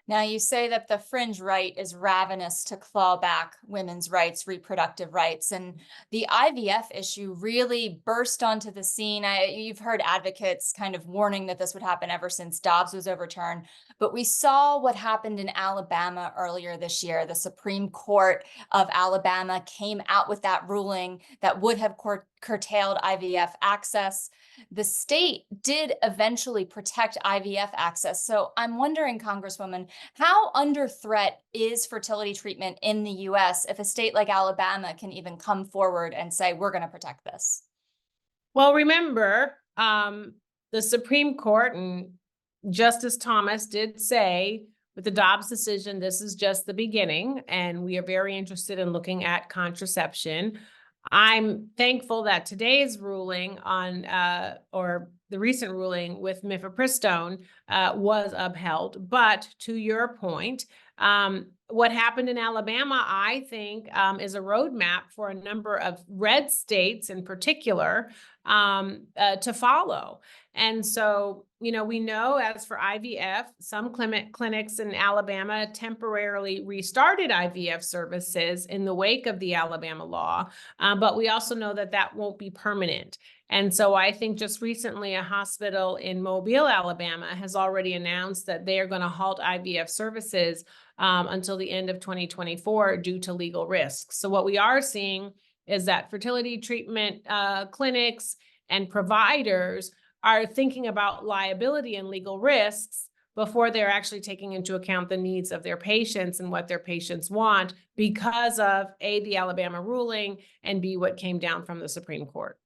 Now, you say that the fringe right is ravenous to claw back women's rights, reproductive rights, and the IVF issue really burst onto the scene. You've heard advocates kind of warning that this would happen ever since Dobbs was overturned, but we saw what happened in Alabama earlier this year. The Supreme Court of Alabama came out with that ruling that would have curtailed IVF access. The state did eventually protect IVF access. So I'm wondering, Congresswoman, how under threat is fertility treatment in the US if a state like Alabama can even come forward and say, we're going to protect this? Well, remember, the Supreme Court and Justice Thomas did say with the Dobbs decision, this is just the beginning, and we are very interested in looking at contraception. I'm thankful that today's ruling on, or the recent ruling with mifepristone was upheld. But to your point, what happened in Alabama, I think, is a roadmap for a number of red states in particular to follow. And so, we know as for IVF, some clinics in Alabama temporarily restarted IVF services in the wake of the Alabama law, but we also know that that won't be permanent. And so I think just recently a hospital in Mobile, Alabama has already announced that they are going to halt IVF services until the end of 2024 due to legal risks. So what we are seeing is that fertility treatment clinics and providers are thinking about liability and legal risks before they're actually taking into account the needs of their patients and what their patients want because of A, the Alabama ruling, and B, what came down from the Supreme Court.